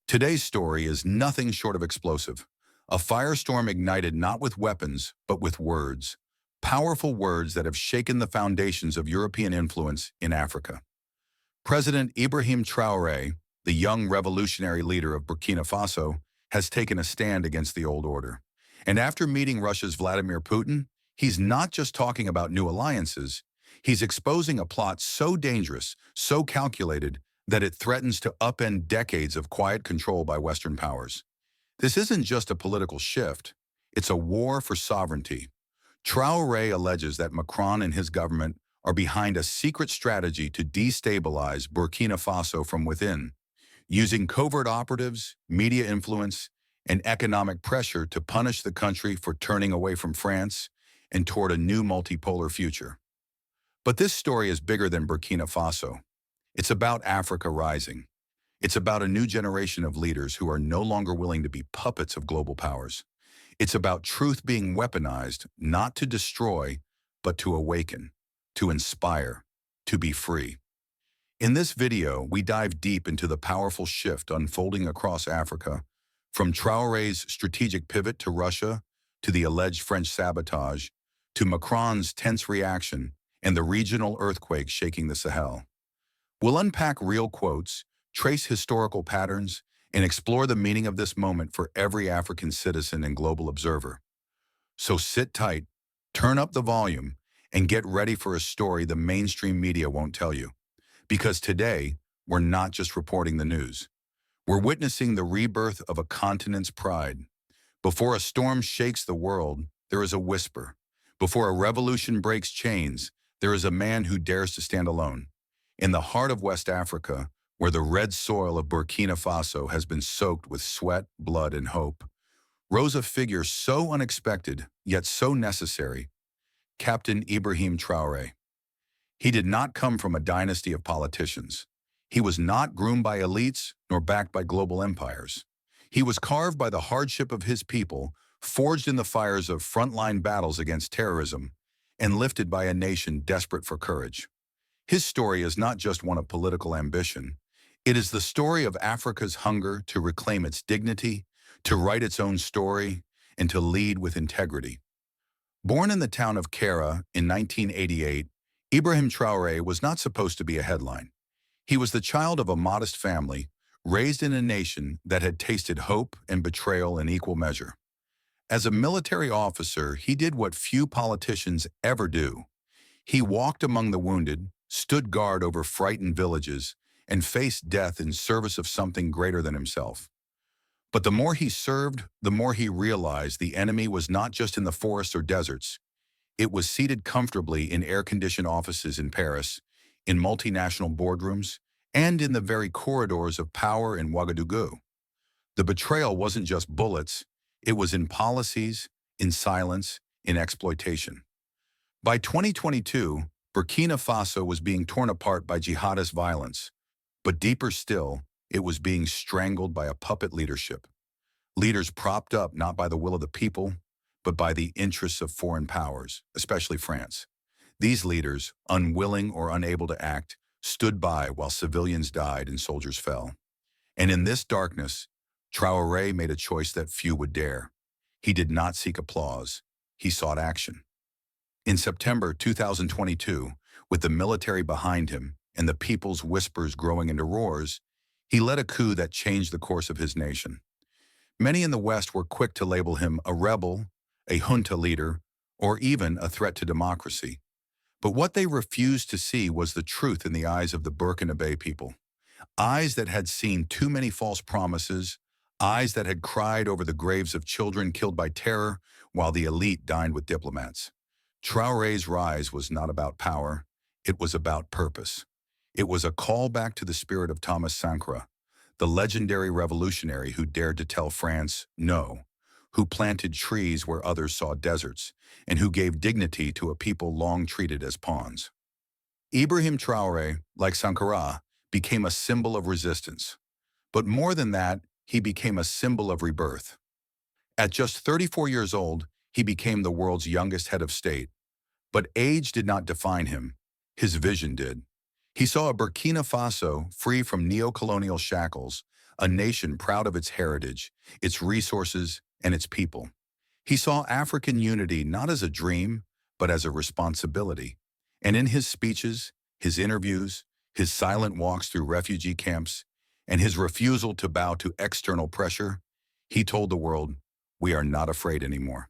Today's story is nothing short of explosive. A firestorm ignited not with weapons, but with words. Powerful words that have shaken the foundations of European influence in Africa. President Ibrahim Traoré, the young revolutionary leader of Burkina Faso, has taken a stand against the old order. And after meeting Russia's Vladimir Putin, he's not just talking about new alliances, he's exposing a plot so dangerous, so calculated, that it threatens to upend decades of quiet control by Western powers. This isn't just a political shift, it's a war for sovereignty. Traoré alleges that Macron and his government are behind a secret strategy to destabilize Burkina Faso from within, using covert operatives, media influence, and economic pressure to punish the country for turning away from France and toward a new multipolar future. But this story is bigger than Burkina Faso. It's about Africa rising. It's about a new generation of leaders who are no longer willing to be puppets of global powers. It's about truth being weaponized, not to destroy, but to awaken, to inspire, to be free. In this video, we dive deep into the powerful shift unfolding across Africa, from Traoré's strategic pivot to Russia, to the alleged French sabotage, to Macron's tense reaction and the regional earthquake shaking the Sahel. We'll unpack real quotes, trace historical patterns, and explore the meaning of this moment for every African citizen and global observer. So sit tight, turn up the volume, and get ready for a story the mainstream media won't tell you. Because today, we're not just reporting the news. We're witnessing the rebirth of a continent's pride. Before a storm shakes the world, there is a whisper. Before a revolution breaks chains, there is a man who dares to stand alone. In the heart of West Africa, where the red soil of Burkina Faso has been soaked with sweat, blood, and hope, rose a figure so unexpected, yet so necessary, Captain Ibrahim Traoré. He did not come from a dynasty of politicians. He was not groomed by elites nor backed by global empires. He was carved by the hardship of his people, forged in the fires of frontline battles against terrorism, and lifted by a nation desperate for courage. His story is not just one of political ambition. It is the story of Africa's hunger to reclaim its dignity, to write its own story, and to lead with integrity. Born in the town of Kera in 1988, Ibrahim Traoré was not supposed to be a headline. He was the child of a modest family, raised in a nation that had tasted hope and betrayal in equal measure. As a military officer, he did what few politicians ever do. He walked among the wounded, stood guard over frightened villages, and faced death in service of something greater than himself. But the more he served, the more he realized the enemy was not just in the forests or deserts. It was seated comfortably in air-conditioned offices in Paris, in multinational boardrooms, and in the very corridors of power in Ouagadougou. The betrayal wasn't just bullets, it was in policies, in silence, in exploitation. By 2022, Burkina Faso was being torn apart by jihadist violence, but deeper still, it was being strangled by a puppet leadership. Leaders propped up not by the will of the people, but by the interests of foreign powers, especially France. These leaders, unwilling or unable to act, stood by while civilians died and soldiers fell. And in this darkness, Traoré made a choice that few would dare. He did not seek applause, he sought action. In September 2022, with the military behind him and the people's whispers growing into roars, he led a coup that changed the course of his nation. Many in the West were quick to label him a rebel, a junta leader, or even a threat to democracy. But what they refused to see was the truth in the eyes of the Burkina Faso people. Eyes that had seen too many false promises, eyes that had cried over the graves of children killed by terror while the elite dined with diplomats. Traoré's rise was not about power, it was about purpose. It was a call back to the spirit of Thomas Sankara, the legendary revolutionary who dared to tell France no, who planted trees where others saw deserts, and who gave dignity to a people long treated as pawns. Ibrahim Traoré, like Sankara, became a symbol of resistance. But more than that, he became a symbol of rebirth. At just 34 years old, he became the world's youngest head of state. But age did not define him. His vision did. He saw a Burkina Faso free from neo-colonial shackles, a nation proud of its heritage, its resources, and its people. He saw African unity not as a dream, but as a responsibility. And in his speeches, his interviews, his silent walks through refugee camps, and his refusal to bow to external pressure, he told the world, "We are not afraid anymore."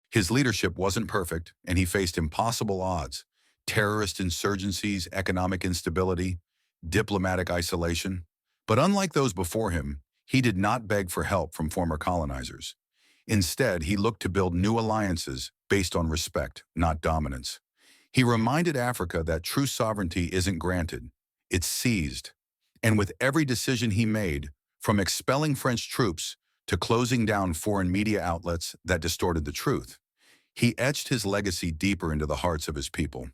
His leadership wasn't perfect, and he faced impossible odds: terrorist insurgencies, economic instability, diplomatic isolation. But unlike those before him, he did not beg for help from former colonizers. Instead, he looked to build new alliances based on respect, not dominance. He reminded Africa that true sovereignty isn't granted, it's seized. And with every decision he made, from expelling French troops to closing down foreign media outlets that distorted the truth, he etched his legacy deeper into the hearts of his people.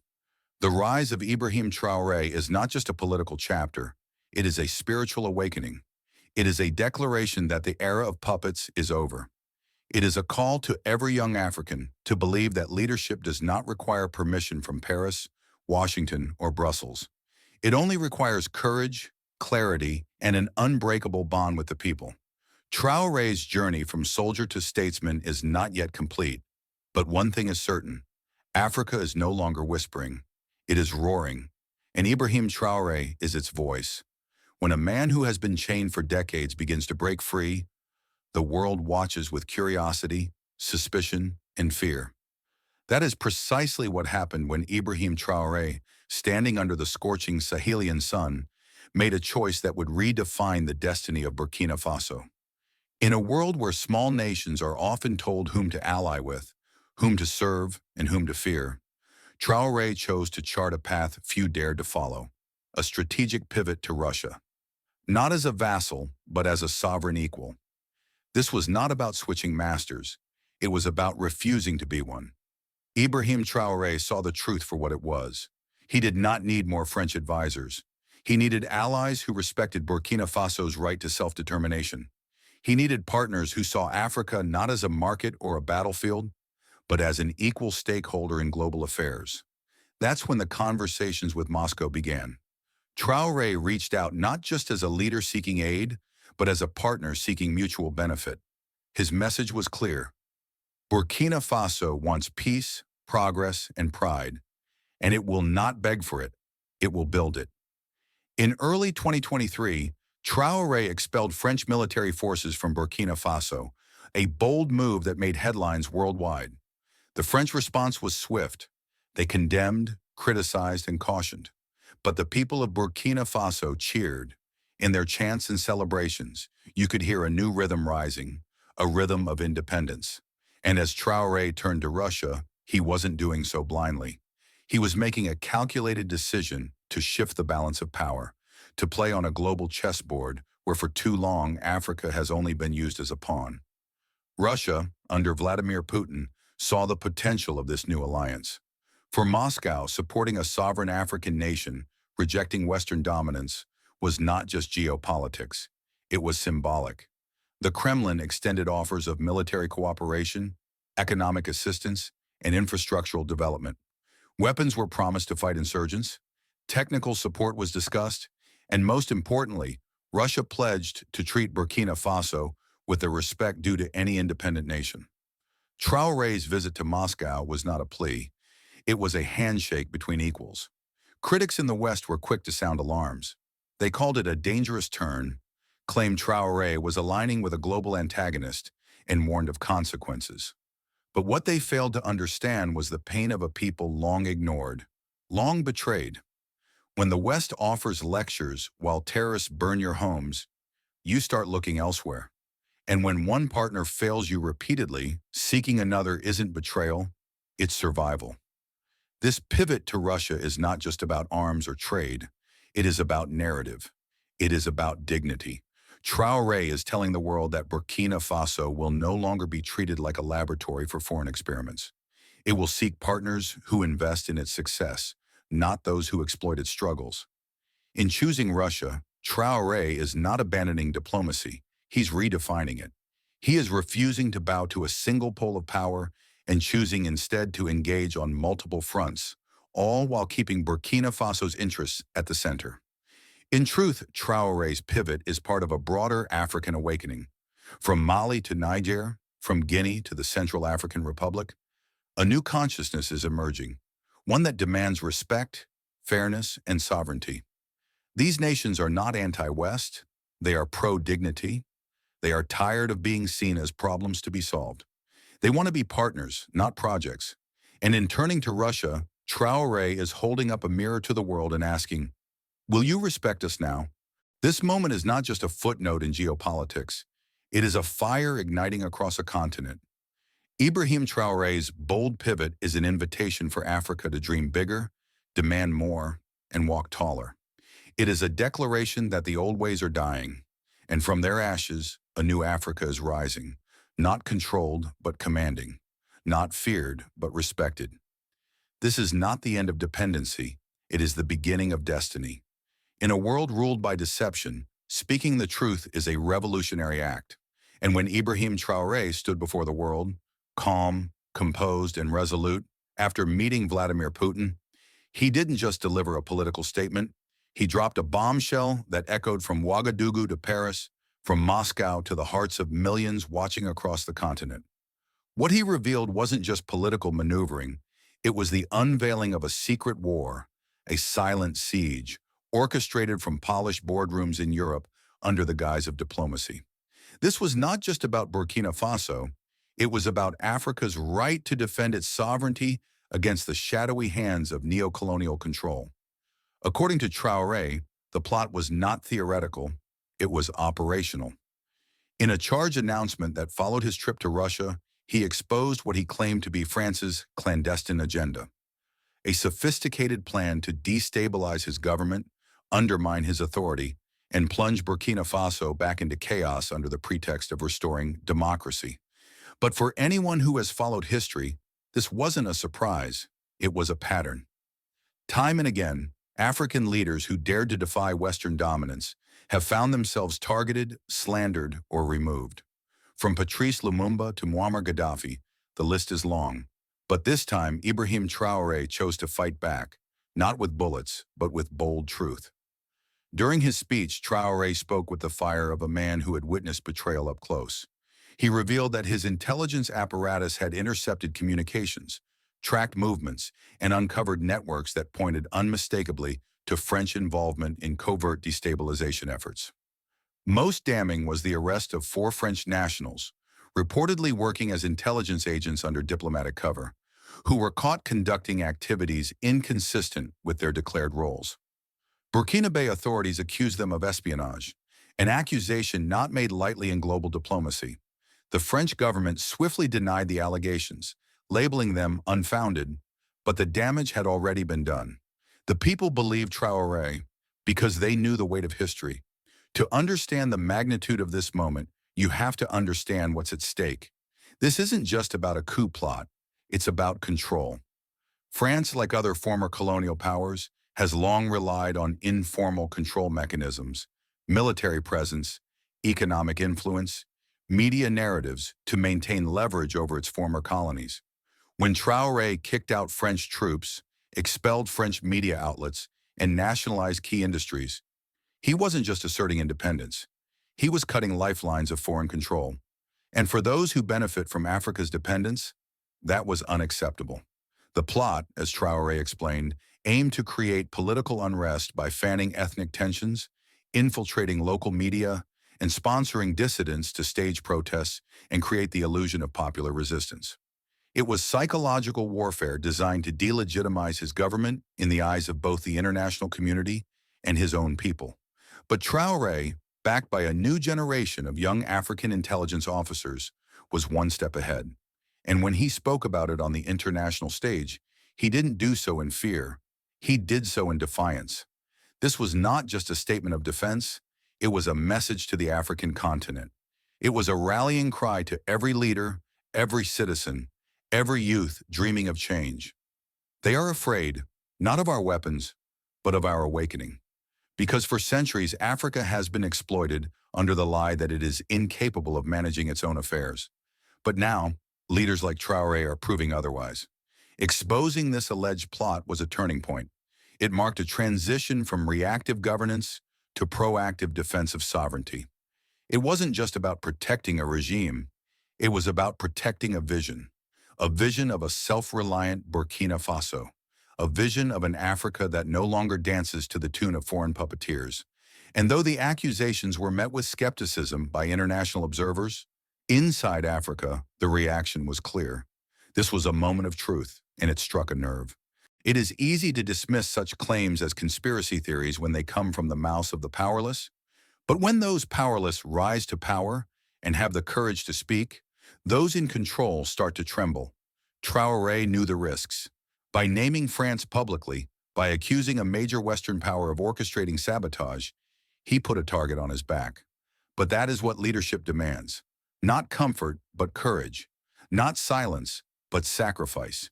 The rise of Ibrahim Traoré is not just a political chapter, it is a spiritual awakening. It is a declaration that the era of puppets is over. It is a call to every young African to believe that leadership does not require permission from Paris, Washington, or Brussels. It only requires courage, clarity, and an unbreakable bond with the people. Traoré's journey from soldier to statesman is not yet complete, but one thing is certain: Africa is no longer whispering, it is roaring, and Ibrahim Traoré is its voice. When a man who has been chained for decades begins to break free, the world watches with curiosity, suspicion, and fear. That is precisely what happened when Ibrahim Traoré, standing under the scorching Sahelian sun, made a choice that would redefine the destiny of Burkina Faso. In a world where small nations are often told whom to ally with, whom to serve, and whom to fear, Traoré chose to chart a path few dared to follow: a strategic pivot to Russia. Not as a vassal, but as a sovereign equal. This was not about switching masters. It was about refusing to be one. Ibrahim Traoré saw the truth for what it was. He did not need more French advisors. He needed allies who respected Burkina Faso's right to self-determination. He needed partners who saw Africa not as a market or a battlefield, but as an equal stakeholder in global affairs. That's when the conversations with Moscow began. Traoré reached out not just as a leader seeking aid, but as a partner seeking mutual benefit. His message was clear: Burkina Faso wants peace, progress, and pride, and it will not beg for it, it will build it. In early 2023, Traoré expelled French military forces from Burkina Faso, a bold move that made headlines worldwide. The French response was swift. They condemned, criticized, and cautioned. But the people of Burkina Faso cheered. In their chants and celebrations, you could hear a new rhythm rising, a rhythm of independence. And as Traoré turned to Russia, he wasn't doing so blindly. He was making a calculated decision to shift the balance of power, to play on a global chessboard where for too long Africa has only been used as a pawn. Russia, under Vladimir Putin, saw the potential of this new alliance. For Moscow, supporting a sovereign African nation, rejecting Western dominance, was not just geopolitics, it was symbolic. The Kremlin extended offers of military cooperation, economic assistance, and infrastructural development. Weapons were promised to fight insurgents, technical support was discussed, and most importantly, Russia pledged to treat Burkina Faso with the respect due to any independent nation. Traoré's visit to Moscow was not a plea, it was a handshake between equals. Critics in the West were quick to sound alarms. They called it a dangerous turn, claimed Traoré was aligning with a global antagonist, and warned of consequences. But what they failed to understand was the pain of a people long ignored, long betrayed. When the West offers lectures while terrorists burn your homes, you start looking elsewhere. And when one partner fails you repeatedly, seeking another isn't betrayal, it's survival. This pivot to Russia is not just about arms or trade. It is about narrative. It is about dignity. Traoré is telling the world that Burkina Faso will no longer be treated like a laboratory for foreign experiments. It will seek partners who invest in its success, not those who exploit its struggles. In choosing Russia, Traoré is not abandoning diplomacy. He's redefining it. He is refusing to bow to a single pole of power and choosing instead to engage on multiple fronts, all while keeping Burkina Faso's interests at the center. In truth, Traoré's pivot is part of a broader African awakening. From Mali to Niger, from Guinea to the Central African Republic, a new consciousness is emerging, one that demands respect, fairness, and sovereignty. These nations are not anti-West, they are pro-dignity, they are tired of being seen as problems to be solved. They want to be partners, not projects. And in turning to Russia, Traoré is holding up a mirror to the world and asking, will you respect us now? This moment is not just a footnote in geopolitics. It is a fire igniting across a continent. Ibrahim Traoré's bold pivot is an invitation for Africa to dream bigger, demand more, and walk taller. It is a declaration that the old ways are dying, and from their ashes, a new Africa is rising, not controlled but commanding, not feared but respected. This is not the end of dependency, it is the beginning of destiny. In a world ruled by deception, speaking the truth is a revolutionary act. And when Ibrahim Traoré stood before the world, calm, composed, and resolute, after meeting Vladimir Putin, he didn't just deliver a political statement, he dropped a bombshell that echoed from Ouagadougou to Paris, from Moscow to the hearts of millions watching across the continent. What he revealed wasn't just political maneuvering, it was the unveiling of a secret war, a silent siege, orchestrated from polished boardrooms in Europe under the guise of diplomacy. This was not just about Burkina Faso, it was about Africa's right to defend its sovereignty against the shadowy hands of neo-colonial control. According to Traoré, the plot was not theoretical, it was operational. In a charged announcement that followed his trip to Russia, he exposed what he claimed to be France's clandestine agenda, a sophisticated plan to destabilize his government, undermine his authority, and plunge Burkina Faso back into chaos under the pretext of restoring democracy. But for anyone who has followed history, this wasn't a surprise, it was a pattern. Time and again, African leaders who dared to defy Western dominance have found themselves targeted, slandered, or removed. From Patrice Lumumba to Muammar Gaddafi, the list is long. But this time, Ibrahim Traoré chose to fight back, not with bullets, but with bold truth. During his speech, Traoré spoke with the fire of a man who had witnessed betrayal up close. He revealed that his intelligence apparatus had intercepted communications, tracked movements, and uncovered networks that pointed unmistakably to French involvement in covert destabilization efforts. Most damning was the arrest of 4 French nationals, reportedly working as intelligence agents under diplomatic cover, who were caught conducting activities inconsistent with their declared roles. Burkina Faso authorities accused them of espionage, an accusation not made lightly in global diplomacy. The French government swiftly denied the allegations, labeling them unfounded, but the damage had already been done. The people believed Traoré because they knew the weight of history. To understand the magnitude of this moment, you have to understand what's at stake. This isn't just about a coup plot, it's about control. France, like other former colonial powers, has long relied on informal control mechanisms, military presence, economic influence, media narratives to maintain leverage over its former colonies. When Traoré kicked out French troops, expelled French media outlets, and nationalized key industries, he wasn't just asserting independence. He was cutting lifelines of foreign control. And for those who benefit from Africa's dependence, that was unacceptable. The plot, as Traoré explained, aimed to create political unrest by fanning ethnic tensions, infiltrating local media, and sponsoring dissidents to stage protests and create the illusion of popular resistance. It was psychological warfare designed to delegitimize his government in the eyes of both the international community and his own people. But Traoré, backed by a new generation of young African intelligence officers, was one step ahead. And when he spoke about it on the international stage, he didn't do so in fear. He did so in defiance. This was not just a statement of defense, it was a message to the African continent. It was a rallying cry to every leader, every citizen, every youth dreaming of change. They are afraid, not of our weapons, but of our awakening. Because for centuries, Africa has been exploited under the lie that it is incapable of managing its own affairs. But now, leaders like Traoré are proving otherwise. Exposing this alleged plot was a turning point. It marked a transition from reactive governance to proactive defense of sovereignty. It wasn't just about protecting a regime, it was about protecting a vision of a self-reliant Burkina Faso, a vision of an Africa that no longer dances to the tune of foreign puppeteers. And though the accusations were met with skepticism by international observers, inside Africa, the reaction was clear. This was a moment of truth, and it struck a nerve. It is easy to dismiss such claims as conspiracy theories when they come from the mouths of the powerless, but when those powerless rise to power and have the courage to speak, those in control start to tremble. Traoré knew the risks. By naming France publicly, by accusing a major Western power of orchestrating sabotage, he put a target on his back. But that is what leadership demands. Not comfort, but courage. Not silence, but sacrifice.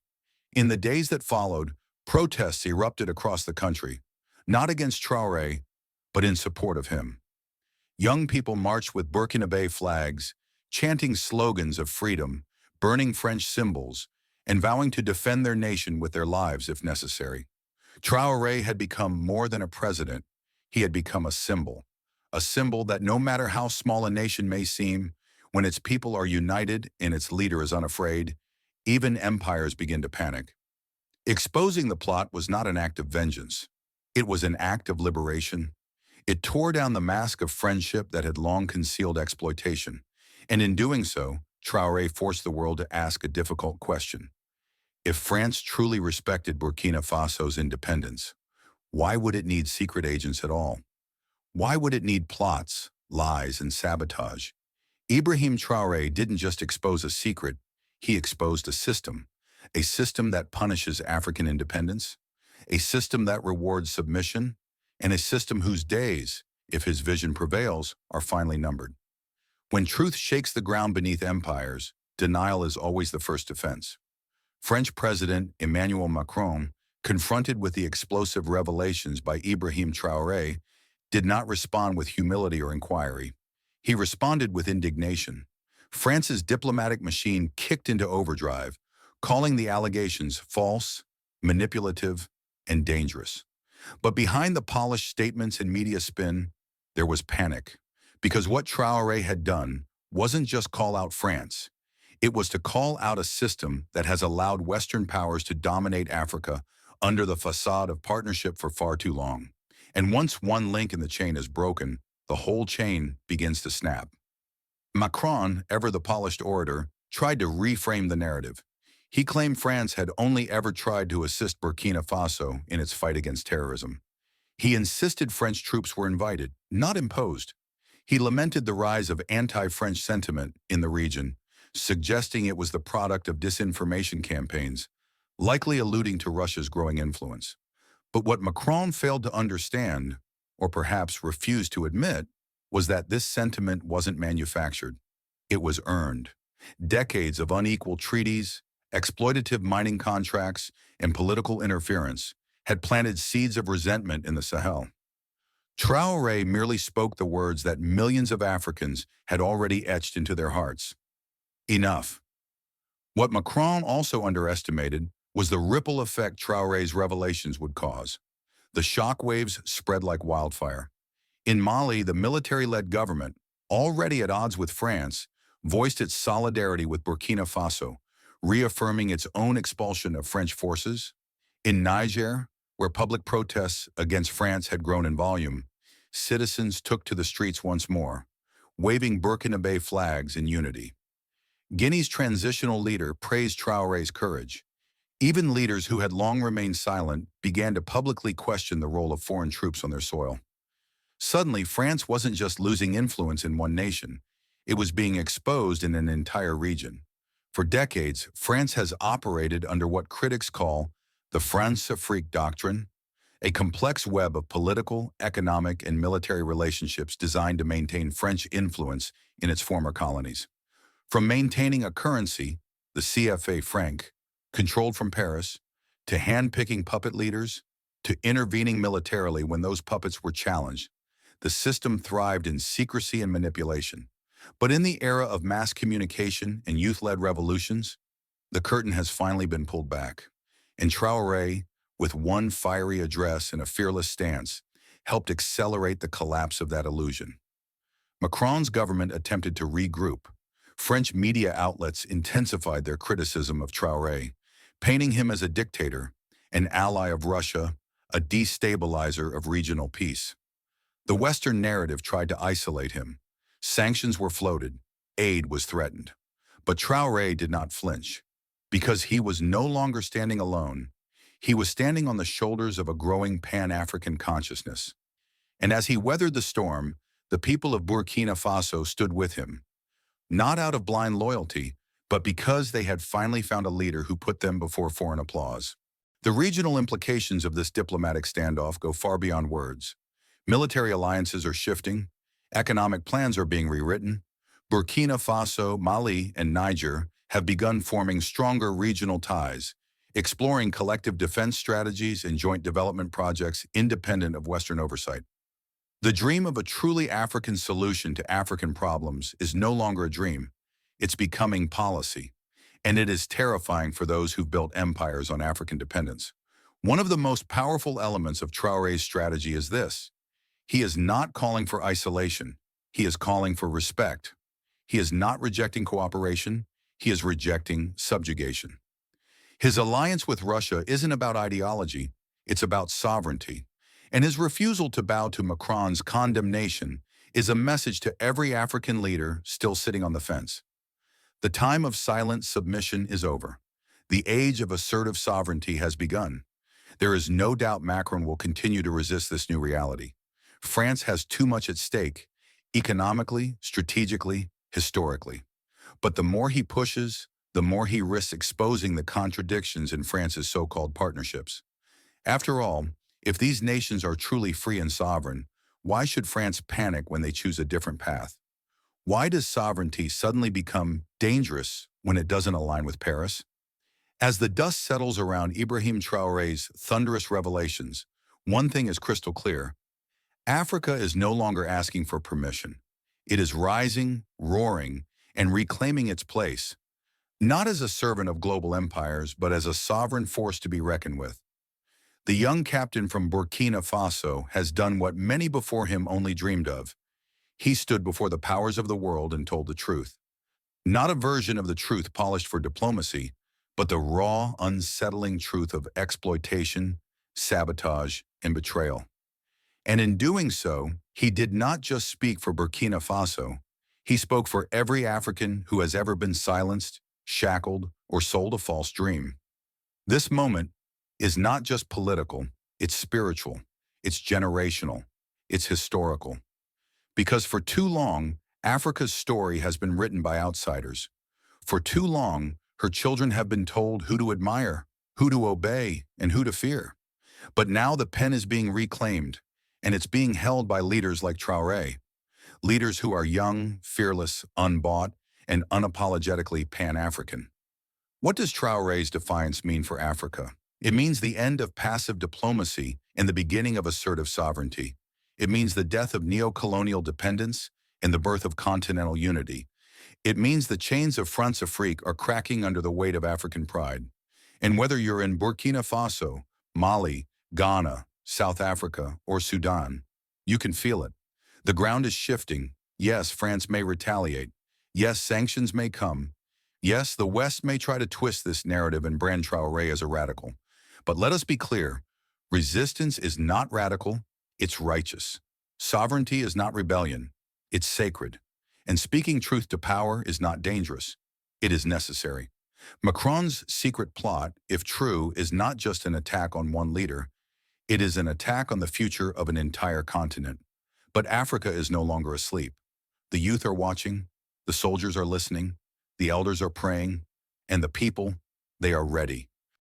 In the days that followed, protests erupted across the country, not against Traoré, but in support of him. Young people marched with Burkina flags, chanting slogans of freedom, burning French symbols, and vowing to defend their nation with their lives if necessary. Traoré had become more than a president. He had become a symbol that no matter how small a nation may seem, when its people are united and its leader is unafraid, even empires begin to panic. Exposing the plot was not an act of vengeance. It was an act of liberation. It tore down the mask of friendship that had long concealed exploitation. And in doing so, Traoré forced the world to ask a difficult question. If France truly respected Burkina Faso's independence, why would it need secret agents at all? Why would it need plots, lies, and sabotage? Ibrahim Traoré didn't just expose a secret, he exposed a system that punishes African independence, a system that rewards submission, and a system whose days, if his vision prevails, are finally numbered. When truth shakes the ground beneath empires, denial is always the first defense. French President Emmanuel Macron, confronted with the explosive revelations by Ibrahim Traoré, did not respond with humility or inquiry. He responded with indignation. France's diplomatic machine kicked into overdrive, calling the allegations false, manipulative, and dangerous. But behind the polished statements and media spin, there was panic. Because what Traoré had done wasn't just call out France. It was to call out a system that has allowed Western powers to dominate Africa under the facade of partnership for far too long. And once one link in the chain is broken, the whole chain begins to snap. Macron, ever the polished orator, tried to reframe the narrative. He claimed France had only ever tried to assist Burkina Faso in its fight against terrorism. He insisted French troops were invited, not imposed. He lamented the rise of anti-French sentiment in the region, suggesting it was the product of disinformation campaigns, likely alluding to Russia's growing influence. But what Macron failed to understand, or perhaps refused to admit, was that this sentiment wasn't manufactured. It was earned. Decades of unequal treaties, exploitative mining contracts, and political interference had planted seeds of resentment in the Sahel. Traoré merely spoke the words that millions of Africans had already etched into their hearts. Enough. What Macron also underestimated was the ripple effect Traoré's revelations would cause. The shockwaves spread like wildfire. In Mali, the military-led government, already at odds with France, voiced its solidarity with Burkina Faso, reaffirming its own expulsion of French forces. In Niger, where public protests against France had grown in volume, citizens took to the streets once more, waving Burkina flags in unity. Guinea's transitional leader praised Traoré's courage. Even leaders who had long remained silent began to publicly question the role of foreign troops on their soil. Suddenly, France wasn't just losing influence in one nation, it was being exposed in an entire region. For decades, France has operated under what critics call the France-Afrique doctrine, a complex web of political, economic, and military relationships designed to maintain French influence in its former colonies. From maintaining a currency, the CFA franc, controlled from Paris, to hand-picking puppet leaders, to intervening militarily when those puppets were challenged, the system thrived in secrecy and manipulation. But in the era of mass communication and youth-led revolutions, the curtain has finally been pulled back. And Traoré, with one fiery address and a fearless stance, helped accelerate the collapse of that illusion. Macron's government attempted to regroup. French media outlets intensified their criticism of Traoré, painting him as a dictator, an ally of Russia, a destabilizer of regional peace. The Western narrative tried to isolate him. Sanctions were floated, aid was threatened. But Traoré did not flinch. Because he was no longer standing alone, he was standing on the shoulders of a growing Pan-African consciousness. And as he weathered the storm, the people of Burkina Faso stood with him, not out of blind loyalty, but because they had finally found a leader who put them before foreign applause. The regional implications of this diplomatic standoff go far beyond words. Military alliances are shifting, economic plans are being rewritten. Burkina Faso, Mali, and Niger have begun forming stronger regional ties, exploring collective defense strategies and joint development projects independent of Western oversight. The dream of a truly African solution to African problems is no longer a dream. It's becoming policy, and it is terrifying for those who've built empires on African dependence. One of the most powerful elements of Traoré's strategy is this. He is not calling for isolation. He is calling for respect. He is not rejecting cooperation. He is rejecting subjugation. His alliance with Russia isn't about ideology. It's about sovereignty. And his refusal to bow to Macron's condemnation is a message to every African leader still sitting on the fence. The time of silent submission is over. The age of assertive sovereignty has begun. There is no doubt Macron will continue to resist this new reality. France has too much at stake, economically, strategically, historically. But the more he pushes, the more he risks exposing the contradictions in France's so-called partnerships. After all, if these nations are truly free and sovereign, why should France panic when they choose a different path? Why does sovereignty suddenly become dangerous when it doesn't align with Paris? As the dust settles around Ibrahim Traoré's thunderous revelations, one thing is crystal clear. Africa is no longer asking for permission. It is rising, roaring, and reclaiming its place, not as a servant of global empires, but as a sovereign force to be reckoned with. The young captain from Burkina Faso has done what many before him only dreamed of. He stood before the powers of the world and told the truth. Not a version of the truth polished for diplomacy, but the raw, unsettling truth of exploitation, sabotage, and betrayal. And in doing so, he did not just speak for Burkina Faso. He spoke for every African who has ever been silenced, shackled, or sold a false dream. This moment is not just political, it's spiritual, it's generational, it's historical. Because for too long, Africa's story has been written by outsiders. For too long, her children have been told who to admire, who to obey, and who to fear. But now the pen is being reclaimed, and it's being held by leaders like Traoré, leaders who are young, fearless, unbought, and unapologetically Pan-African. What does Traoré's defiance mean for Africa? It means the end of passive diplomacy and the beginning of assertive sovereignty. It means the death of neo-colonial dependence and the birth of continental unity. It means the chains of France-Afrique are cracking under the weight of African pride. And whether you're in Burkina Faso, Mali, Ghana, South Africa, or Sudan, you can feel it. The ground is shifting. Yes, France may retaliate. Yes, sanctions may come. Yes, the West may try to twist this narrative and brand Traoré as a radical. But let us be clear, resistance is not radical, it's righteous. Sovereignty is not rebellion, it's sacred. And speaking truth to power is not dangerous, it is necessary. Macron's secret plot, if true, is not just an attack on one leader, it is an attack on the future of an entire continent. But Africa is no longer asleep. The youth are watching, the soldiers are listening, the elders are praying, and the people, they are ready.